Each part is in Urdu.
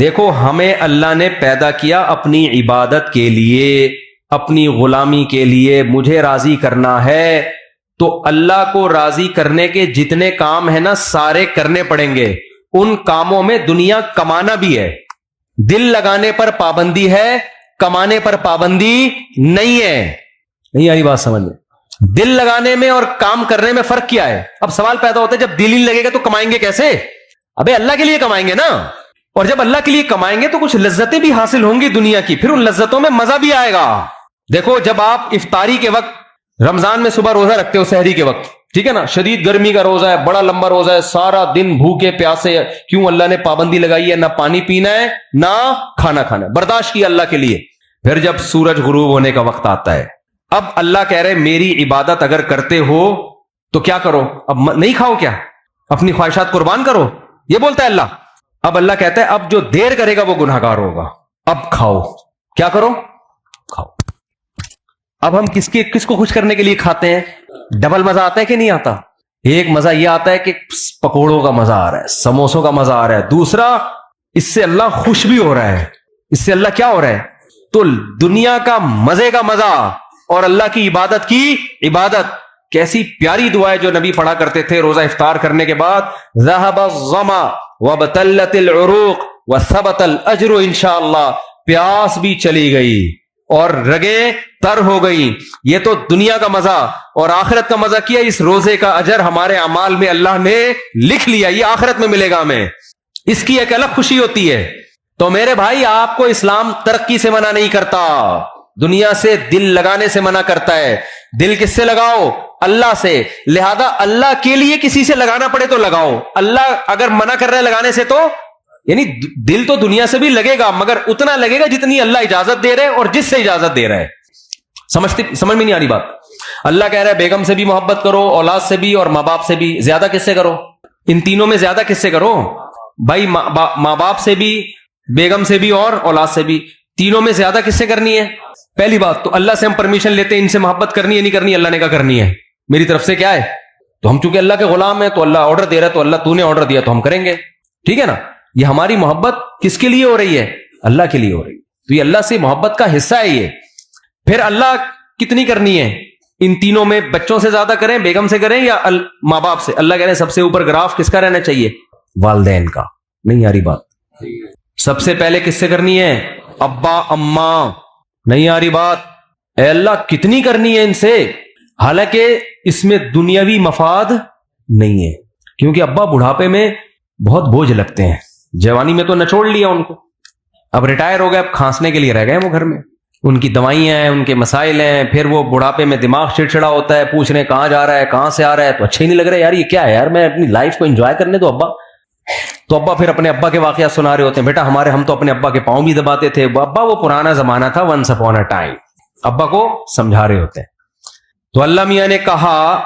دیکھو ہمیں اللہ نے پیدا کیا اپنی عبادت کے لیے، اپنی غلامی کے لیے، مجھے راضی کرنا ہے، تو اللہ کو راضی کرنے کے جتنے کام ہیں نا سارے کرنے پڑیں گے۔ ان کاموں میں دنیا کمانا بھی ہے، دل لگانے پر پابندی ہے، کمانے پر پابندی نہیں ہے۔ نہیں آئی بات سمجھ میں؟ دل لگانے میں اور کام کرنے میں فرق کیا ہے؟ اب سوال پیدا ہوتا ہے جب دل ہی لگے گا تو کمائیں گے کیسے؟ ابے اللہ کے لیے کمائیں گے نا، اور جب اللہ کے لیے کمائیں گے تو کچھ لذتیں بھی حاصل ہوں گی دنیا کی، پھر ان لذتوں میں مزہ بھی آئے گا۔ دیکھو جب آپ افطاری کے وقت رمضان میں صبح روزہ رکھتے ہو سحری کے وقت، ٹھیک ہے نا، شدید گرمی کا روزہ ہے، بڑا لمبا روزہ ہے، سارا دن بھوکے پیاسے، کیوں اللہ نے پابندی لگائی ہے، نہ پانی پینا ہے نہ کھانا کھانا ہے، برداشت کیا اللہ کے لیے۔ پھر جب سورج غروب ہونے کا وقت آتا ہے، اب اللہ کہہ رہے میری عبادت اگر کرتے ہو تو کیا کرو؟ اب نہیں کھاؤ کیا؟ اپنی خواہشات قربان کرو، یہ بولتا ہے اللہ۔ اب اللہ کہتا ہے اب جو دیر کرے گا وہ گناہگار ہوگا، اب کھاؤ، کیا کرو؟ کھاؤ۔ اب ہم کس کو خوش کرنے کے لیے کھاتے ہیں؟ ڈبل مزہ آتا ہے کہ نہیں آتا؟ ایک مزہ یہ آتا ہے کہ پکوڑوں کا مزہ آ رہا ہے، سموسوں کا مزہ آ رہا ہے، دوسرا اس سے اللہ خوش بھی ہو رہا ہے، اس سے اللہ کیا ہو رہا ہے؟ تو دنیا کا مزے کا مزہ اور اللہ کی عبادت کی عبادت۔ کیسی پیاری دعا ہے جو نبی پڑھا کرتے تھے روزہ افطار کرنے کے بعد، ذهب الظما وابتلت العروق وثبت الاجر انشاءاللہ، پیاس بھی چلی گئی اور رگیں تر ہو گئی۔ یہ تو دنیا کا مزہ، اور آخرت کا مزہ کیا؟ اس روزے کا اجر ہمارے اعمال میں اللہ نے لکھ لیا، یہ آخرت میں ملے گا ہمیں، اس کی ایک الگ خوشی ہوتی ہے۔ تو میرے بھائی آپ کو اسلام ترقی سے منع نہیں کرتا، دنیا سے دل لگانے سے منع کرتا ہے۔ دل کس سے لگاؤ؟ اللہ سے، لہذا اللہ کے لیے کسی سے لگانا پڑے تو لگاؤ۔ اللہ اگر منع کر رہا ہے لگانے سے تو یعنی دل تو دنیا سے بھی لگے گا مگر اتنا لگے گا جتنی اللہ اجازت دے رہے اور جس سے اجازت دے رہا ہے۔ سمجھ میں نہیں آ رہی بات؟ اللہ کہہ رہا ہے بیگم سے بھی محبت کرو، اولاد سے بھی اور ماں باپ سے بھی۔ زیادہ کس سے کرو؟ ان تینوں میں زیادہ کس سے کرو بھائی؟ ماں باپ سے بھی، بیگم سے بھی اور اولاد سے بھی۔ تینوں میں زیادہ کس سے کرنی ہے؟ پہلی بات تو اللہ سے ہم پرمیشن لیتے ہیں ان سے محبت کرنی ہے نہیں کرنی، اللہ نے کہا کرنی ہے، میری طرف سے کیا ہے؟ تو ہم چونکہ اللہ کے غلام ہیں تو اللہ آرڈر دے رہا ہے، تو اللہ تو نے آرڈر دیا تو ہم کریں گے، ٹھیک ہے نا۔ یہ ہماری محبت کس کے لیے ہو رہی ہے؟ اللہ کے لیے ہو رہی ہے، تو یہ اللہ سے محبت کا حصہ ہے یہ۔ پھر اللہ کتنی کرنی ہے؟ ان تینوں میں بچوں سے زیادہ کریں، بیگم سے کریں یا ماں باپ سے؟ اللہ کہہ رہے ہیں سب سے اوپر گراف کس کا رہنا چاہیے؟ والدین کا۔ نہیں آ رہی بات؟ سب سے پہلے کس سے کرنی ہے؟ ابا اماں۔ نہیں آ رہی بات؟ اے اللہ کتنی کرنی ہے ان سے؟ حالانکہ اس میں دنیاوی مفاد نہیں ہے، کیونکہ ابا بڑھاپے میں بہت بوجھ لگتے ہیں، جوانی میں تو نچوڑ لیا ان کو، اب ریٹائر ہو گئے، اب کھانسنے کے لیے رہ گئے وہ گھر میں، ان کی دوائیاں ہیں، ان کے مسائل ہیں، پھر وہ بڑھاپے میں دماغ چڑچڑا ہوتا ہے، پوچھ رہے ہیں کہاں جا رہا ہے، کہاں سے آ رہا ہے، تو اچھا ہی نہیں لگ رہا یار یہ کیا ہے یار، میں اپنی لائف کو انجوائے کرنے دو ابا۔ تو ابا پھر اپنے ابا کے واقعات سنا رہے ہوتے ہیں، بیٹا ہم تو اپنے ابا کے پاؤں بھی دباتے تھے، ابا وہ پرانا زمانہ تھا، ونس اپون اے ٹائم، ابا کو سمجھا رہے ہوتے ہیں۔ تو اللہ میاں نے کہا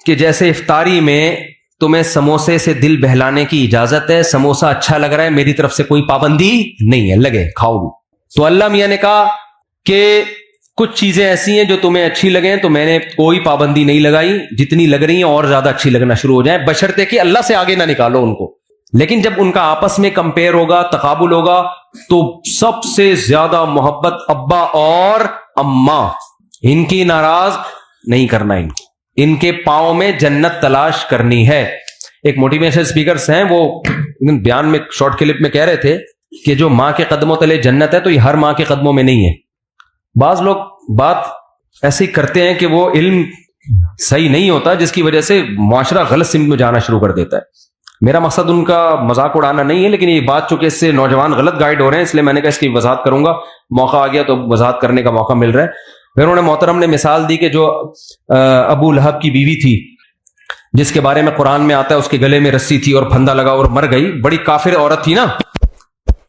کہ جیسے افطاری میں تمہیں سموسے سے دل بہلانے کی اجازت ہے، سموسا اچھا لگ رہا ہے، میری طرف سے کوئی پابندی نہیں ہے، لگے کھاؤ بھی۔ تو اللہ میاں نے کہا کہ کچھ چیزیں ایسی ہیں جو تمہیں اچھی لگیں تو میں نے کوئی پابندی نہیں لگائی، جتنی لگ رہی ہیں اور زیادہ اچھی لگنا شروع ہو جائیں، بشرطے کہ اللہ سے آگے نہ نکالو ان کو۔ لیکن جب ان کا آپس میں کمپیئر ہوگا، تقابل ہوگا، تو سب سے زیادہ محبت ابا اور اماں، ان کی ناراض نہیں کرنا، ان کے پاؤں میں جنت تلاش کرنی ہے۔ ایک موٹیویشن اسپیکرز ہیں، وہ بیان میں شارٹ کلپ میں کہہ رہے تھے کہ جو ماں کے قدموں تلے جنت ہے تو یہ ہر ماں کے قدموں میں نہیں ہے۔ بعض لوگ بات ایسے ہی کرتے ہیں کہ وہ علم صحیح نہیں ہوتا، جس کی وجہ سے معاشرہ غلط سمت میں جانا شروع کر دیتا ہے۔ میرا مقصد ان کا مذاق اڑانا نہیں ہے، لیکن یہ بات چونکہ اس سے نوجوان غلط گائیڈ ہو رہے ہیں، اس لیے میں نے کہا اس کی وضاحت کروں گا، موقع آ گیا تو وضاحت کرنے کا موقع مل رہا ہے۔ پھر انہوں نے محترم نے مثال دی کہ جو ابو لہب کی بیوی تھی، جس کے بارے میں قرآن میں آتا ہے اس کے گلے میں رسی تھی اور پھندا لگا اور مر گئی، بڑی کافر عورت تھی نا،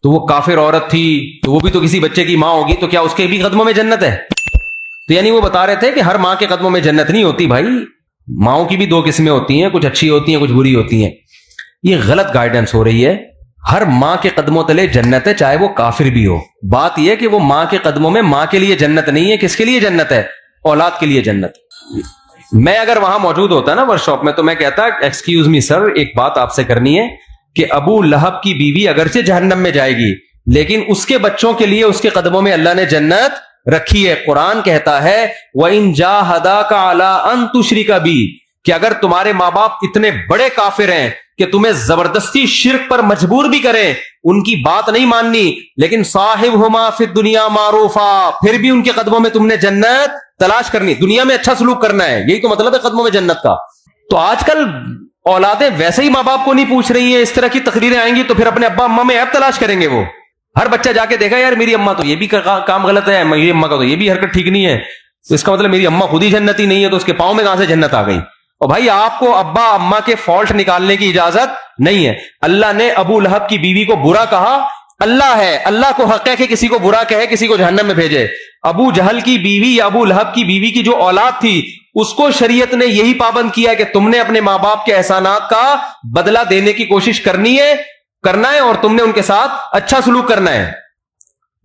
تو وہ کافر عورت تھی تو وہ بھی تو کسی بچے کی ماں ہوگی، تو کیا اس کے بھی قدموں میں جنت ہے؟ تو یعنی وہ بتا رہے تھے کہ ہر ماں کے قدموں میں جنت نہیں ہوتی بھائی، ماؤں کی بھی دو قسمیں ہوتی ہیں، کچھ اچھی ہوتی ہیں کچھ بری ہوتی ہیں۔ یہ غلط گائیڈنس ہو رہی ہے، ہر ماں کے قدموں تلے جنت ہے، چاہے وہ کافر بھی ہو۔ بات یہ کہ وہ ماں کے قدموں میں ماں کے لیے جنت نہیں ہے، کس کے لیے جنت ہے؟ اولاد کے لیے جنت۔ میں اگر وہاں موجود ہوتا نا ورک شاپ میں تو میں کہتا ایکسکیوز می سر، ایک بات آپ سے کرنی ہے کہ ابو لہب کی بیوی اگرچہ جہنم میں جائے گی لیکن اس کے بچوں کے لیے اس کے قدموں میں اللہ نے جنت رکھی ہے. قرآن کہتا ہے وَإِن جَاهَدَاكَ عَلَىٰ أَن تُشْرِكَ بِي کہ اگر تمہارے ماں باپ اتنے بڑے کافر ہیں کہ تمہیں زبردستی شرک پر مجبور بھی کریں, ان کی بات نہیں ماننی, لیکن صاحبہما فی الدنیا معروفا, پھر بھی ان کے قدموں میں تم نے جنت تلاش کرنی, دنیا میں اچھا سلوک کرنا ہے, یہی تو مطلب ہے قدموں میں جنت کا. تو آج کل اولادیں ویسے ہی ماں باپ کو نہیں پوچھ رہی ہیں, اس طرح کی تقریریں آئیں گی تو پھر اپنے ابا اماں میں عیب تلاش کریں گے. وہ ہر بچہ جا کے دیکھا یار میری اماں تو یہ بھی کام غلط ہے, میری اماں کا تو یہ بھی حرکت ٹھیک نہیں ہے, تو اس کا مطلب میری اماں خود ہی جنتی نہیں ہے, تو اس کے پاؤں میں کہاں سے جنت آ گئی. اور بھائی آپ کو ابا اماں کے فالٹ نکالنے کی اجازت نہیں ہے. اللہ نے ابو لہب کی بیوی کو برا کہا, اللہ ہے, اللہ کو حق ہے کہ کسی کو برا کہے, کسی کو جہنم میں بھیجے. ابو جہل کی بیوی یا ابو لہب کی بیوی کی جو اولاد تھی اس کو شریعت نے یہی پابند کیا کہ تم نے اپنے ماں باپ کے احسانات کا بدلہ دینے کی کوشش کرنا ہے اور تم نے ان کے ساتھ اچھا سلوک کرنا ہے.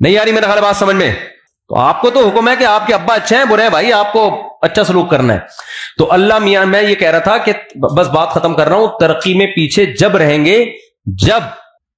نہیں آ رہی میرا خیال بات سمجھ میں؟ تو آپ کو تو حکم ہے کہ آپ کے ابا اچھے ہیں برے ہیں, بھائی آپ کو اچھا سلوک کرنا ہے. تو اللہ میاں میں یہ کہہ رہا تھا کہ بس بات ختم کر رہا ہوں, ترقی میں پیچھے جب رہیں گے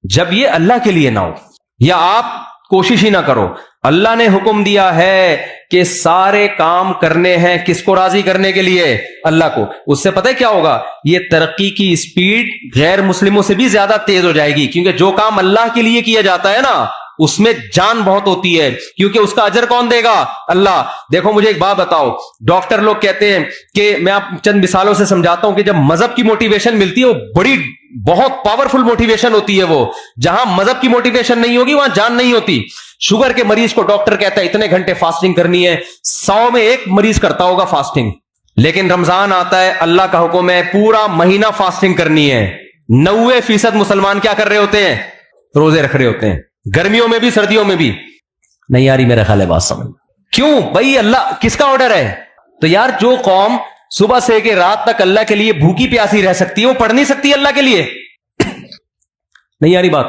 جب یہ اللہ کے لیے نہ ہو یا آپ کوشش ہی نہ کرو. اللہ نے حکم دیا ہے کہ سارے کام کرنے ہیں کس کو راضی کرنے کے لیے؟ اللہ کو. اس سے پتہ ہے کیا ہوگا؟ یہ ترقی کی اسپیڈ غیر مسلموں سے بھی زیادہ تیز ہو جائے گی, کیونکہ جو کام اللہ کے لیے کیا جاتا ہے نا اس میں جان بہت ہوتی ہے, کیونکہ اس کا اجر کون دے گا؟ اللہ. دیکھو مجھے ایک بات بتاؤ, ڈاکٹر لوگ کہتے ہیں کہ میں آپ چند مثالوں سے سمجھاتا ہوں کہ جب مذہب کی موٹیویشن ملتی ہے وہ بہت پاورفل موٹیویشن ہوتی ہے. وہ جہاں مذہب کی موٹیویشن نہیں ہوگی وہاں جان نہیں ہوتی. شوگر کے مریض کو ڈاکٹر کہتا ہے اتنے گھنٹے فاسٹنگ کرنی ہے, 100 میں 1 مریض کرتا ہوگا فاسٹنگ, لیکن رمضان آتا ہے اللہ کا حکم ہے پورا مہینہ فاسٹنگ کرنی ہے. 90% مسلمان کیا کر رہے ہوتے ہیں؟ روزے رکھ رہے ہوتے ہیں, گرمیوں میں بھی سردیوں میں بھی. نہیں آ رہی میرا خیال ہے بات سمجھ؟ کیوں بھائی؟ اللہ کس کا آرڈر ہے؟ تو یار جو قوم صبح سے کہ رات تک اللہ کے لیے بھوکی پیاسی رہ سکتی ہے وہ پڑھ نہیں سکتی اللہ کے لیے؟ نہیں آ رہی بات؟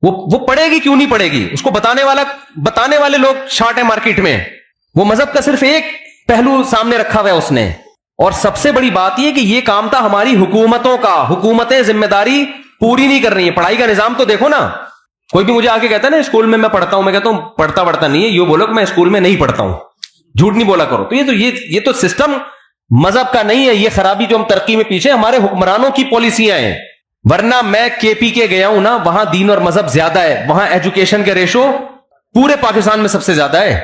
وہ پڑھے گی کیوں نہیں پڑھے گی؟ اس کو بتانے والے لوگ شارٹ ہیں مارکیٹ میں. وہ مذہب کا صرف ایک پہلو سامنے رکھا ہوا ہے اس نے. اور سب سے بڑی بات یہ کہ یہ کام تھا ہماری حکومتوں کا, حکومتیں ذمہ داری پوری نہیں کر رہی ہیں. پڑھائی کا نظام تو دیکھو نا, کوئی بھی مجھے آ کے کہتا ہے نا اسکول میں پڑھتا ہوں, میں کہتا ہوں پڑھتا نہیں ہے, یہ بولو کہ میں اسکول میں نہیں پڑھتا ہوں, جھوٹ نہیں بولا کرو. تو یہ تو سسٹم مذہب کا نہیں ہے, یہ خرابی جو ہم ترقی میں پیچھے ہمارے حکمرانوں کی پالیسیاں ہیں. ورنہ میں کے پی کے گیا ہوں نا, وہاں دین اور مذہب زیادہ ہے, وہاں ایجوکیشن کے ریشو پورے پاکستان میں سب سے زیادہ ہے.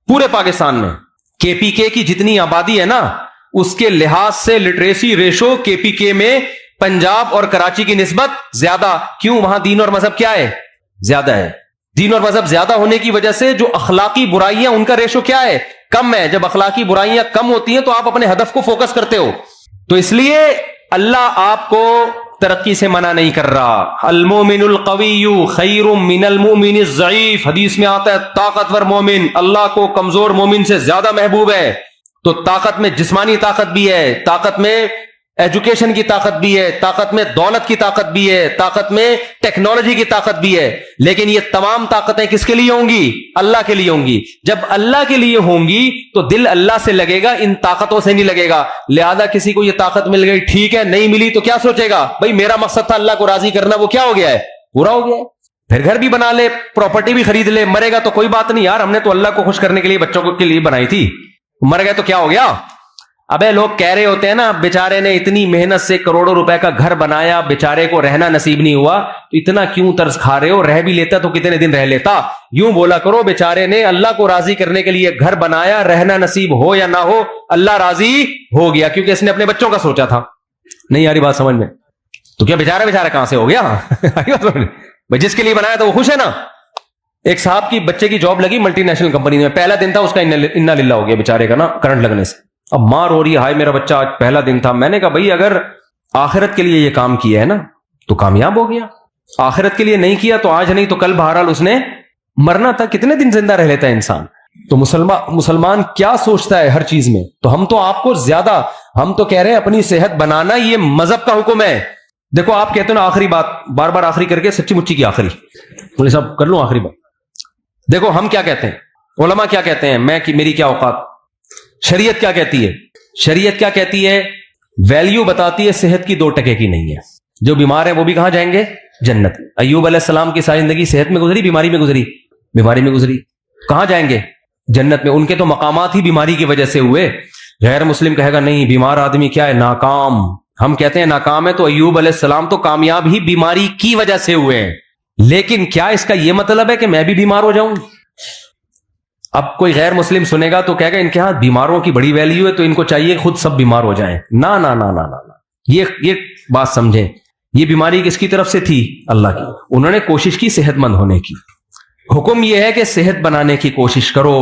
پورے پاکستان میں کے پی کے کی جتنی آبادی ہے نا اس کے لحاظ سے لٹریسی ریشو کے پی کے میں پنجاب اور کراچی کی نسبت زیادہ. کیوں؟ وہاں دین اور مذہب کیا ہے؟ زیادہ ہے. دین اور مذہب زیادہ ہونے کی وجہ سے جو اخلاقی برائیاں ان کا ریشو کیا ہے؟ کم ہے. جب اخلاقی برائیاں کم ہوتی ہیں تو آپ اپنے ہدف کو فوکس کرتے ہو. تو اس لیے اللہ آپ کو ترقی سے منع نہیں کر رہا. المومن القوی خیر من المومن الضعیف, حدیث میں آتا ہے طاقتور مومن اللہ کو کمزور مومن سے زیادہ محبوب ہے. تو طاقت میں جسمانی طاقت بھی ہے, طاقت میں ایجوکیشن کی طاقت بھی ہے, طاقت میں دولت کی طاقت بھی ہے, طاقت میں ٹیکنالوجی کی طاقت بھی ہے. لیکن یہ تمام طاقتیں کس کے لیے ہوں گی؟ اللہ کے لیے ہوں گی. جب اللہ کے لیے ہوں گی تو دل اللہ سے لگے گا, ان طاقتوں سے نہیں لگے گا. لہذا کسی کو یہ طاقت مل گئی ٹھیک ہے, نہیں ملی تو کیا سوچے گا؟ بھائی میرا مقصد تھا اللہ کو راضی کرنا, وہ کیا ہو گیا ہے؟ پورا ہو گیا ہے. پھر گھر بھی بنا لے, پراپرٹی بھی خرید لے, مرے گا تو کوئی بات نہیں یار, ہم نے تو اللہ کو خوش کرنے کے لیے بچوں کے لیے بنائی تھی. مر گئے تو کیا ہو گیا؟ ابے لوگ کہہ رہے ہوتے ہیں نا بیچارے نے اتنی محنت سے کروڑوں روپے کا گھر بنایا, بیچارے کو رہنا نصیب نہیں ہوا, تو اتنا کیوں طرز کھا رہے ہو؟ رہ بھی لیتا تو کتنے دن رہ لیتا. یوں بولا کرو بیچارے نے اللہ کو راضی کرنے کے لیے گھر بنایا, رہنا نصیب ہو یا نہ ہو اللہ راضی ہو گیا, کیونکہ اس نے اپنے بچوں کا سوچا تھا. نہیں آ رہی بات سمجھ میں؟ تو کیا بیچارہ کہاں سے ہو گیا؟ بھائی جس کے لیے بنایا تھا وہ خوش ہے نا. ایک صاحب کی بچے کی جاب لگی ملٹی نیشنل کمپنی میں, پہلا دن تھا اس کا انا للہ ہو گیا بیچارے کا نا کرنٹ لگنے سے. اب ماں رو رہی ہے, ہائے میرا بچہ آج پہلا دن تھا. میں نے کہا بھائی اگر آخرت کے لیے یہ کام کیا ہے نا تو کامیاب ہو گیا, آخرت کے لیے نہیں کیا تو آج نہیں تو کل بہرحال اس نے مرنا تھا. کتنے دن زندہ رہ لیتا ہے انسان؟ تو مسلمان کیا سوچتا ہے ہر چیز میں. تو ہم تو آپ کو زیادہ, ہم تو کہہ رہے ہیں اپنی صحت بنانا یہ مذہب کا حکم ہے. دیکھو آپ کہتے ہیں نا آخری بات, بار بار آخری کر کے سچی مچی کی آخری, بولے صاحب کر لوں آخری بات. دیکھو ہم کیا کہتے ہیں, علماء کیا کہتے ہیں, میری کیا اوقات, شریعت کیا کہتی ہے؟ شریعت کیا کہتی ہے؟ ویلیو بتاتی ہے صحت کی 2% کی نہیں ہے. جو بیمار ہیں وہ بھی کہاں جائیں گے؟ جنت۔ ایوب علیہ السلام کی ساری زندگی صحت میں گزری، بیماری میں گزری؟ بیماری میں گزری۔ کہاں جائیں گے؟ جنت میں۔ ان کے تو مقامات ہی بیماری کی وجہ سے ہوئے۔ غیر مسلم کہے گا نہیں بیمار آدمی کیا ہے؟ ناکام۔ ہم کہتے ہیں ناکام ہے، تو ایوب علیہ السلام تو کامیاب ہی بیماری کی وجہ سے ہوئے ہیں۔ لیکن کیا اس کا یہ مطلب ہے کہ میں بھی بیمار ہو جاؤں؟ اب کوئی غیر مسلم سنے گا تو کہے گا ان کے ہاں بیماروں کی بڑی ویلیو ہے، تو ان کو چاہیے خود سب بیمار ہو جائیں۔ نا نا نا نا نا نا، یہ بات سمجھیں۔ یہ بیماری کس کی طرف سے تھی؟ اللہ کی۔ انہوں نے کوشش کی صحت مند ہونے کی۔ حکم یہ ہے کہ صحت بنانے کی کوشش کرو،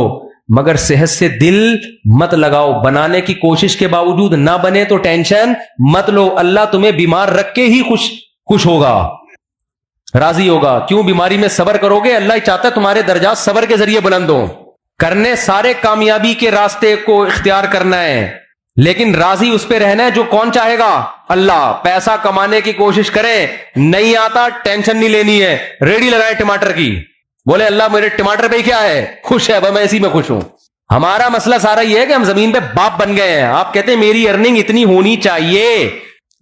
مگر صحت سے دل مت لگاؤ۔ بنانے کی کوشش کے باوجود نہ بنے تو ٹینشن مت لو، اللہ تمہیں بیمار رکھ کے ہی خوش ہوگا، راضی ہوگا۔ کیوں؟ بیماری میں صبر کرو گے، اللہ چاہتا ہے تمہارے درجات صبر کے ذریعے بلند ہوں۔ کرنے سارے کامیابی کے راستے کو اختیار کرنا ہے، لیکن راضی اس پہ رہنا ہے جو کون چاہے گا؟ اللہ۔ پیسہ کمانے کی کوشش کریں، نہیں آتا ٹینشن نہیں لینی ہے، ریڈی لگائے ٹماٹر کی، بولے اللہ میرے ٹماٹر پہ کیا ہے؟ خوش ہے، میں اسی میں خوش ہوں۔ ہمارا مسئلہ سارا یہ ہے کہ ہم زمین پہ باپ بن گئے ہیں۔ آپ کہتے ہیں میری ارننگ اتنی ہونی چاہیے،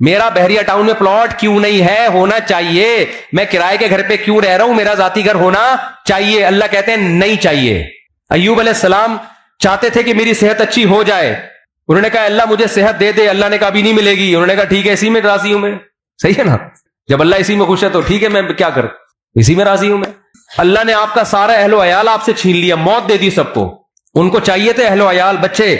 میرا بحریہ ٹاؤن میں پلاٹ کیوں نہیں ہے؟ ہونا چاہیے۔ میں کرائے کے گھر پہ کیوں رہ رہا ہوں؟ میرا ذاتی گھر ہونا چاہیے۔ اللہ کہتے ہیں نہیں چاہیے۔ ایوب علیہ السلام چاہتے تھے کہ میری صحت اچھی ہو جائے، انہوں نے کہا اللہ مجھے صحت دے دے، اللہ نے کہا ابھی نہیں ملے گی۔ انہوں نے کہا ٹھیک ہے اسی میں راضی ہوں میں۔ صحیح ہے نا؟ جب اللہ اسی میں خوش ہے تو ٹھیک ہے، میں کیا کر، اسی میں راضی ہوں میں۔ اللہ نے آپ کا سارا اہل و عیال آپ سے چھین لیا، موت دے دی سب کو۔ ان کو چاہیے تھے اہل و عیال، بچے،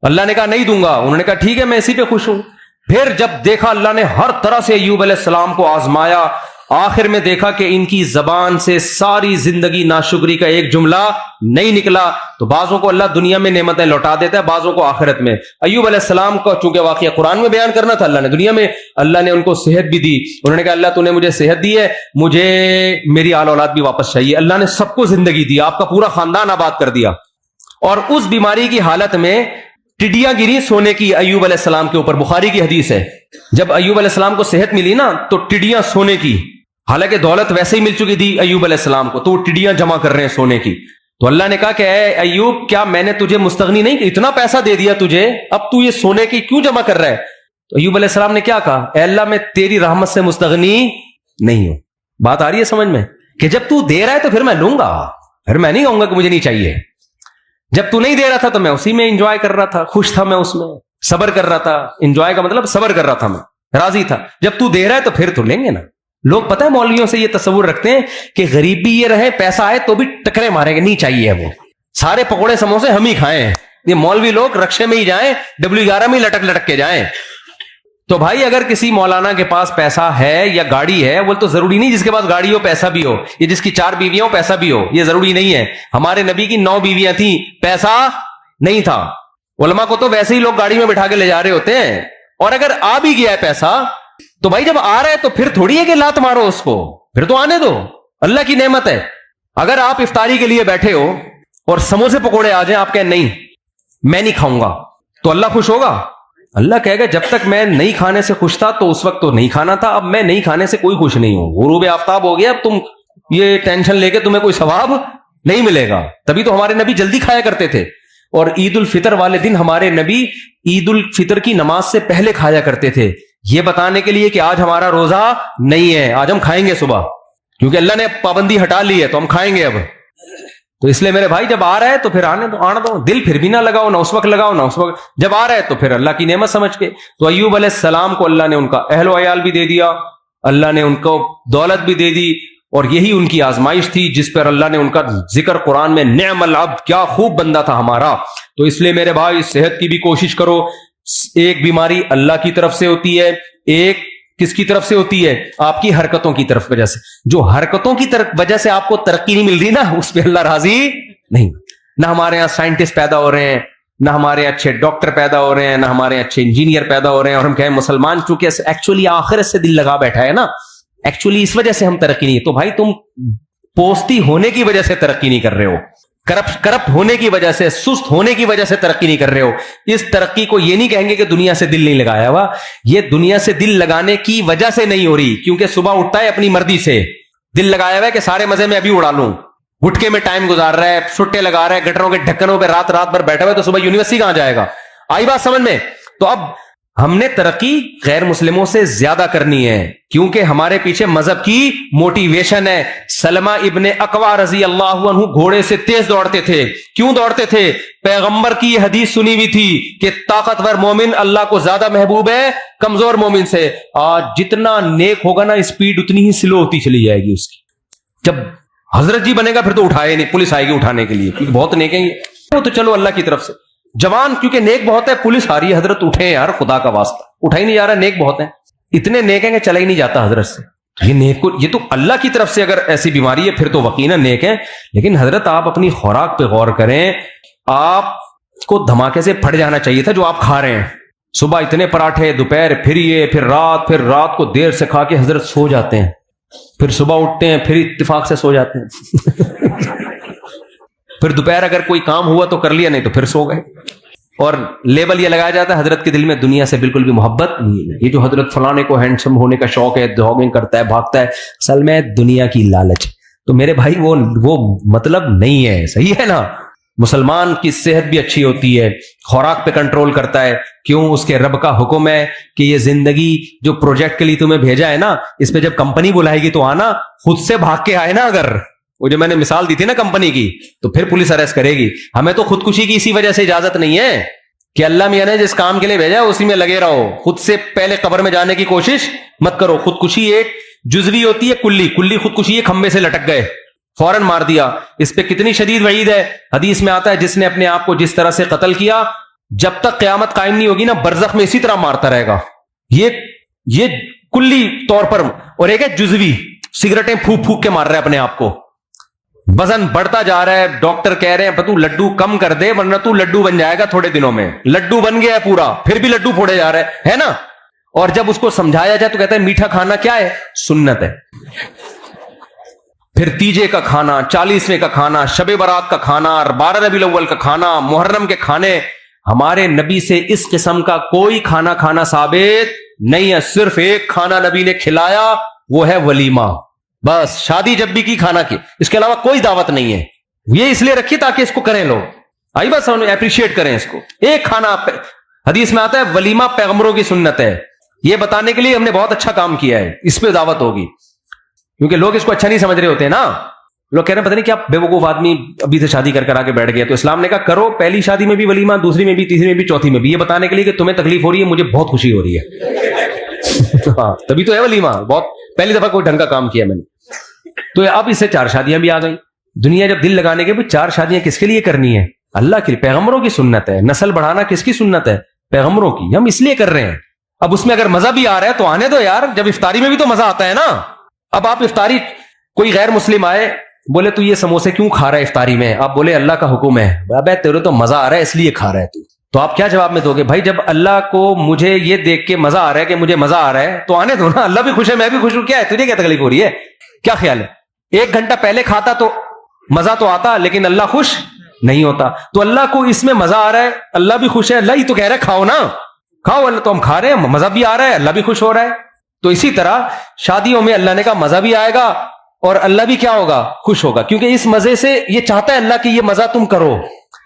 اللہ نے کہا نہیں دوں گا۔ انہوں نے کہا ٹھیک ہے میں اسی پہ خوش ہوں۔ پھر جب دیکھا اللہ نے ہر طرح سے ایوب علیہ السلام کو آزمایا، آخر میں دیکھا کہ ان کی زبان سے ساری زندگی ناشکری کا ایک جملہ نہیں نکلا، تو بعضوں کو اللہ دنیا میں نعمتیں لوٹا دیتا ہے، بعضوں کو آخرت میں۔ ایوب علیہ السلام کا چونکہ واقعہ قرآن میں بیان کرنا تھا، اللہ نے دنیا میں، اللہ نے ان کو صحت بھی دی۔ انہوں نے کہا اللہ تو نے مجھے صحت دی ہے، مجھے میری آل اولاد بھی واپس چاہیے۔ اللہ نے سب کو زندگی دی، آپ کا پورا خاندان آباد کر دیا۔ اور اس بیماری کی حالت میں ٹڈیاں گری سونے کی ایوب علیہ السلام کے اوپر، بخاری کی حدیث ہے۔ جب ایوب علیہ السلام کو صحت ملی نا تو ٹڈیاں سونے کی، حالانکہ دولت ویسے ہی مل چکی تھی ایوب علیہ السلام کو، تو وہ ٹڈیاں جمع کر رہے ہیں سونے کی۔ تو اللہ نے کہا کہ اے ایوب کیا میں نے تجھے مستغنی نہیں کہ اتنا پیسہ دے دیا تجھے، اب تو یہ سونے کی کیوں جمع کر رہا ہے؟ تو ایوب علیہ السلام نے کیا کہا؟ اے اللہ میں تیری رحمت سے مستغنی نہیں ہوں۔ بات آ رہی ہے سمجھ میں؟ کہ جب تو دے رہا ہے تو پھر میں لوں گا، پھر میں نہیں کہوں گا کہ مجھے نہیں چاہیے۔ جب تو نہیں دے رہا تھا تو میں اسی میں انجوائے کر رہا تھا، خوش تھا میں اس میں، صبر کر رہا تھا۔ انجوائے کا مطلب صبر کر رہا تھا، میں راضی تھا۔ جب تو دے رہا ہے تو پھر تو لیں گے نا۔ لوگ پتہ ہے مولویوں سے یہ تصور رکھتے ہیں کہ غریب بھی یہ رہے، پیسہ آئے تو بھی ٹکرے ماریں گے، نہیں چاہیے وہ، سارے پکوڑے سموسے ہم ہی کھائیں۔ یہ مولوی لوگ رکشے میں ہی جائیں، W11 میں لٹک لٹک کے جائیں۔ تو بھائی اگر کسی مولانا کے پاس پیسہ ہے یا گاڑی ہے، وہ تو ضروری نہیں جس کے پاس گاڑی ہو پیسہ بھی ہو، یہ جس کی 4 بیویاں ہو پیسہ بھی ہو، یہ ضروری نہیں ہے۔ ہمارے نبی کی 9 بیویاں تھیں، پیسہ نہیں تھا۔ علماء کو تو ویسے ہی لوگ گاڑی میں بٹھا کے لے جا رہے ہوتے ہیں۔ اور اگر آ بھی گیا ہے پیسہ تو بھائی جب آ رہا ہے تو پھر تھوڑی ہے کہ لات مارو اس کو، پھر تو آنے دو، اللہ کی نعمت ہے۔ اگر آپ افطاری کے لیے بیٹھے ہو اور سموسے پکوڑے آ جائیں، آپ کہیں نہیں میں نہیں کھاؤں گا، تو اللہ خوش ہوگا؟ اللہ کہے گا جب تک میں نہیں کھانے سے خوش تھا تو اس وقت تو نہیں کھانا تھا، اب میں نہیں کھانے سے کوئی خوش نہیں ہوں، غروب آفتاب ہو گیا، اب تم یہ ٹینشن لے کے تمہیں کوئی ثواب نہیں ملے گا۔ تبھی تو ہمارے نبی جلدی کھایا کرتے تھے، اور عید الفطر والے دن ہمارے نبی عید الفطر کی نماز سے پہلے کھایا کرتے تھے، یہ بتانے کے لیے کہ آج ہمارا روزہ نہیں ہے، آج ہم کھائیں گے صبح، کیونکہ اللہ نے پابندی ہٹا لی ہے تو ہم کھائیں گے اب۔ تو اس لیے میرے بھائی جب آ رہا ہے تو پھر آنے دو، دل پھر بھی نہ لگاؤ، نہ اس وقت لگاؤ نہ اس وقت، جب آ رہا ہے تو پھر اللہ کی نعمت سمجھ کے۔ تو ایوب علیہ السلام کو اللہ نے ان کا اہل و عیال بھی دے دیا، اللہ نے ان کو دولت بھی دے دی، اور یہی ان کی آزمائش تھی جس پر اللہ نے ان کا ذکر قرآن میں، نعم العبد، کیا خوب بندہ تھا ہمارا۔ تو اس لیے میرے بھائی صحت کی بھی کوشش کرو۔ ایک بیماری اللہ کی طرف سے ہوتی ہے، ایک کس کی طرف سے ہوتی ہے؟ آپ کی حرکتوں کی طرف وجہ سے۔ جو حرکتوں کی طرف وجہ سے آپ کو ترقی نہیں مل رہی نا، اس پہ اللہ راضی نہیں۔ نہ ہمارے یہاں سائنٹسٹ پیدا ہو رہے ہیں، نہ ہمارے اچھے ڈاکٹر پیدا ہو رہے ہیں، نہ ہمارے اچھے انجینئر پیدا ہو رہے ہیں، اور ہم کہیں مسلمان چونکہ ایکچولی آخرت سے دل لگا بیٹھا ہے نا، ایکچولی اس وجہ سے ہم ترقی نہیں۔ تو بھائی تم پوستی ہونے کی وجہ سے ترقی نہیں کر رہے ہو، کرپٹ ہونے کی وجہ سے، سست ہونے کی وجہ سے ترقی نہیں کر رہے ہو۔ اس ترقی کو یہ نہیں کہیں گے کہ دنیا سے دل نہیں لگایا ہوا، یہ دنیا سے دل لگانے کی وجہ سے نہیں ہو رہی، کیونکہ صبح اٹھتا ہے اپنی مرضی سے، دل لگایا ہوا ہے کہ سارے مزے میں ابھی اڑا لوں، گٹکے میں ٹائم گزار رہا ہے، چھٹے لگا رہا ہے، گٹروں کے ڈھکنوں پہ رات بھر بیٹھا ہوا ہے، تو صبح یونیورسٹی کہاں جائے گا؟ آئی بات سمجھ میں؟ تو اب ہم نے ترقی غیر مسلموں سے زیادہ کرنی ہے کیونکہ ہمارے پیچھے مذہب کی موٹیویشن ہے. سلمہ ابن اقوا رضی اللہ عنہ گھوڑے سے تیز دوڑتے تھے. کیوں دوڑتے تھے؟ پیغمبر کی یہ حدیث سنی ہوئی تھی کہ طاقتور مومن اللہ کو زیادہ محبوب ہے کمزور مومن سے. آج جتنا نیک ہوگا نا اسپیڈ اتنی ہی سلو ہوتی چلی جائے گی اس کی. جب حضرت جی بنے گا پھر تو اٹھائے نہیں, پولیس آئے گی اٹھانے کے لیے کیونکہ بہت نیک ہیں یہ. وہ تو چلو اللہ کی طرف سے. جوان کیونکہ نیک بہت ہے, پولیس آ رہی ہے, حضرت اٹھے یار خدا کا واسطہ. اٹھا ہی نہیں جا رہا, نیک بہت ہیں, اتنے نیک ہیں کہ چلا ہی نہیں جاتا حضرت سے. یہ نیک کو, یہ تو اللہ کی طرف سے اگر ایسی بیماری ہے پھر تو یقیناً نیک ہے. لیکن حضرت آپ اپنی خوراک پہ غور کریں. آپ کو دھماکے سے پھٹ جانا چاہیے تھا جو آپ کھا رہے ہیں. صبح اتنے پراٹھے, دوپہر پھر یہ, پھر رات کو دیر سے کھا کے حضرت سو جاتے ہیں, پھر صبح اٹھتے ہیں پھر اتفاق سے سو جاتے ہیں. پھر دوپہر اگر کوئی کام ہوا تو کر لیا, نہیں تو پھر سو گئے. اور لیبل یہ لگایا جاتا ہے حضرت کے دل میں دنیا سے بالکل بھی محبت نہیں ہے. یہ جو حضرت فلانے کو ہینڈسم ہونے کا شوق ہے, جاگنگ کرتا ہے, بھاگتا ہے, اصل میں دنیا کی لالچ. تو میرے بھائی وہ مطلب نہیں ہے. صحیح ہے نا؟ مسلمان کی صحت بھی اچھی ہوتی ہے, خوراک پہ کنٹرول کرتا ہے. کیوں؟ اس کے رب کا حکم ہے کہ یہ زندگی جو پروجیکٹ کے لیے تمہیں بھیجا ہے نا, اس پہ جب کمپنی بلائے گی تو آنا, خود سے بھاگ کے آئے نا. اگر وہ جو میں نے مثال دی تھی نا کمپنی کی, تو پھر پولیس اریسٹ کرے گی. ہمیں تو خودکشی کی اسی وجہ سے اجازت نہیں ہے کہ اللہ میاں نے جس کام کے لیے بھیجا ہے اسی میں لگے رہو. خود سے پہلے قبر میں جانے کی کوشش مت کرو. خودکشی ایک جزوی ہوتی ہے, کلی خودکشی ہے. کھمبے سے لٹک گئے, فوراً مار دیا. اس پہ کتنی شدید وعید ہے. حدیث میں آتا ہے جس نے اپنے آپ کو جس طرح سے قتل کیا, جب تک قیامت قائم نہیں ہوگی نا, برزخ میں اسی طرح مارتا رہے گا. یہ کلی طور پر. اور ایک ہے جزوی, سگریٹیں پھونک پھونک کے مار رہا ہے اپنے آپ کو. وزن بڑھتا جا رہا ہے, ڈاکٹر کہہ رہے ہیں تو لڈو کم کر دے ورنہ تو لڈو بن جائے گا تھوڑے دنوں میں. لڈو بن گیا ہے پورا, پھر بھی لڈو پھوڑے جا رہا ہے نا. اور جب اس کو سمجھایا جائے تو کہتا ہے میٹھا کھانا کیا ہے؟ سنت ہے. پھر تیجے کا کھانا, 40ویں کا کھانا, شب برات کا کھانا, 12 ربیع الاول کا کھانا, محرم کے کھانے. ہمارے نبی سے اس قسم کا کوئی کھانا کھانا ثابت نہیں ہے. صرف ایک کھانا نبی نے کھلایا, وہ ہے ولیمہ. بس شادی جب بھی کی کھانا کی, اس کے علاوہ کوئی دعوت نہیں ہے. یہ اس لیے رکھی تاکہ اس کو کریں لوگ, آئی بس اپریشیٹ کریں اس کو. ایک کھانا حدیث میں آتا ہے ولیمہ پیغمبروں کی سنت ہے. یہ بتانے کے لیے ہم نے بہت اچھا کام کیا ہے, اس پہ دعوت ہوگی. کیونکہ لوگ اس کو اچھا نہیں سمجھ رہے ہوتے ہیں نا. لوگ کہہ رہے ہیں پتہ نہیں کیا بے وقوف آدمی ابھی سے شادی کر کے بیٹھ گیا. تو اسلام نے کہا کرو, پہلی شادی میں بھی ولیمہ, دوسری میں بھی, تیسری میں بھی, چوتھی میں بھی. یہ بتانے کے لیے کہ تمہیں تکلیف ہو رہی ہے, مجھے بہت خوشی ہو رہی ہے. ہاں تبھی تو ہے ولیمہ. بہت پہلی دفعہ کوئی ڈھنگ کا کام کیا میں نے. تو اب اس سے 4 شادیاں بھی آ گئی. دنیا جب دل لگانے کے 4 شادیاں کس کے لیے کرنی ہے؟ اللہ کے لیے. پیغمبروں کی سنت ہے. نسل بڑھانا کس کی سنت ہے؟ پیغمبروں کی. ہم اس لیے کر رہے ہیں. اب اس میں اگر مزہ بھی آ رہا ہے تو آنے دو یار. جب افطاری میں بھی تو مزہ آتا ہے نا. اب آپ افطاری, کوئی غیر مسلم آئے بولے تو یہ سموسے کیوں کھا رہا ہے افطاری میں؟ آپ بولے اللہ کا حکم ہے. ابے تیرے تو مزہ آ رہا ہے اس لیے کھا رہا ہے تو آپ کیا جواب میں دو گے؟ بھائی جب اللہ کو مجھے یہ دیکھ کے مزہ آ رہا ہے کہ مجھے مزہ آ رہا ہے تو آنے دو نا. اللہ بھی خوش ہے, میں بھی خوش ہوں. کیا ہے تجھے کیا تکلیف ہو رہی ہے؟ کیا خیال ہے؟ 1 گھنٹہ پہلے کھاتا تو مزہ تو آتا, لیکن اللہ خوش نہیں ہوتا. تو اللہ کو اس میں مزہ آ رہا ہے, اللہ بھی خوش ہے. اللہ ہی تو کہہ رہا ہے کھاؤ نا, کھاؤ. اللہ تو ہم کھا رہے ہیں, مزہ بھی آ رہا ہے, اللہ بھی خوش ہو رہا ہے. تو اسی طرح شادیوں میں اللہ نے کہا مزہ بھی آئے گا اور اللہ بھی کیا ہوگا؟ خوش ہوگا. کیونکہ اس مزے سے یہ چاہتا ہے اللہ کہ یہ مزہ تم کرو.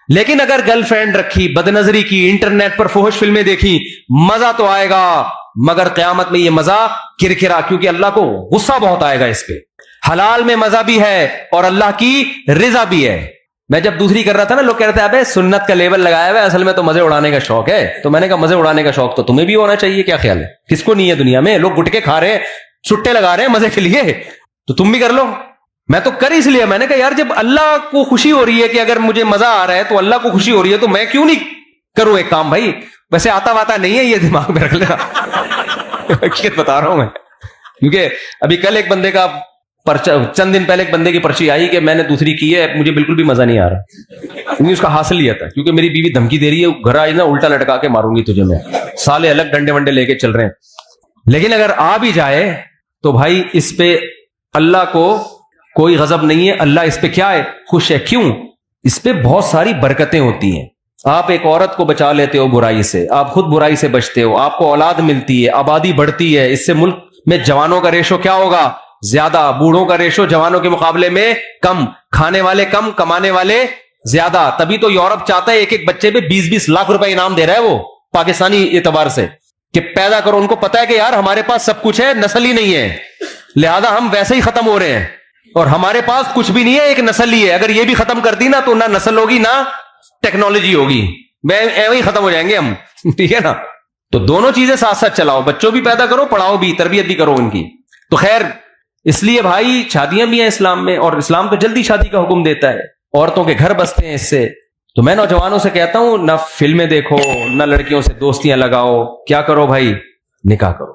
لیکن اگر گرل فرینڈ رکھی, بد نظری کی, انٹرنیٹ پر فحش فلمیں دیکھی, مزہ تو آئے گا مگر قیامت میں یہ مزہ کرکرا, کیونکہ اللہ کو غصہ بہت آئے گا اس پہ. حلال میں مزہ بھی ہے اور اللہ کی رضا بھی ہے. میں جب دوسری کر رہا تھا نا, لوگ کہہ رہے تھے ابے سنت کا لیبل لگایا ہوا ہے, اصل میں تو مزے اڑانے کا شوق ہے. تو میں نے کہا مزے اڑانے کا شوق تو تمہیں بھی ہونا چاہیے. کیا خیال ہے؟ کس کو نہیں ہے دنیا میں؟ لوگ گٹکے کھا رہے ہیں, چھٹے لگا رہے ہیں مزے کے لیے, تو تم بھی کر لو. میں تو کر اس لیے, میں نے کہا یار جب اللہ کو خوشی ہو رہی ہے کہ اگر مجھے مزہ آ رہا ہے تو اللہ کو خوشی ہو رہی ہے, تو میں کیوں نہیں کروں ایک کام. بھائی ویسے آتا واتا نہیں ہے, یہ دماغ میں رکھ لینا. حقیقت بتا رہا ہوں میں, کیونکہ ابھی کل ایک بندے کا چند دن پہلے ایک بندے کی پرچی آئی کہ میں نے دوسری کی ہے, مجھے بالکل بھی مزہ نہیں آ رہا. اس کا حاصل لیا تھا کیونکہ میری بیوی دھمکی دے رہی ہے, گھر آئی نا الٹا لٹکا کے ماروں گی تجھے میں. سالے الگ ڈنڈے ونڈے لے کے چل رہے ہیں. لیکن اگر آ بھی جائے تو بھائی اس پہ اللہ کو کوئی غضب نہیں ہے. اللہ اس پہ کیا ہے؟ خوش ہے. کیوں؟ اس پہ بہت ساری برکتیں ہوتی ہیں. آپ ایک عورت کو بچا لیتے ہو برائی سے, آپ خود برائی سے بچتے ہو, آپ کو اولاد ملتی ہے, آبادی بڑھتی ہے. اس سے ملک میں جوانوں کا ریشو کیا ہوگا؟ زیادہ. بوڑھوں کا ریشو جوانوں کے مقابلے میں کم. کھانے والے کم, کمانے والے زیادہ. تبھی تو یورپ چاہتا ہے ایک ایک بچے پہ 20-20 لاکھ روپے انعام دے رہا ہے وہ, پاکستانی اعتبار سے. کہ پیدا کرو. ان کو پتا ہے کہ یار ہمارے پاس سب کچھ ہے, نسل ہی نہیں ہے, لہذا ہم ویسے ہی ختم ہو رہے ہیں, اور ہمارے پاس کچھ بھی نہیں ہے, ایک نسل ہی ہے. اگر یہ بھی ختم کر دی نا تو نہ نسل ہوگی نہ ٹیکنالوجی ہوگی, ایویں ہی ختم ہو جائیں گے ہم. ٹھیک ہے نا. تو دونوں چیزیں ساتھ ساتھ چلاؤ, بچوں بھی پیدا کرو, پڑھاؤ بھی, تربیت بھی کرو ان کی. تو خیر اس لیے بھائی شادیاں بھی ہیں اسلام میں, اور اسلام تو جلدی شادی کا حکم دیتا ہے, عورتوں کے گھر بستے ہیں اس سے. تو میں نوجوانوں سے کہتا ہوں نہ فلمیں دیکھو, نہ لڑکیوں سے دوستیاں لگاؤ, کیا کرو بھائی, نکاح کرو.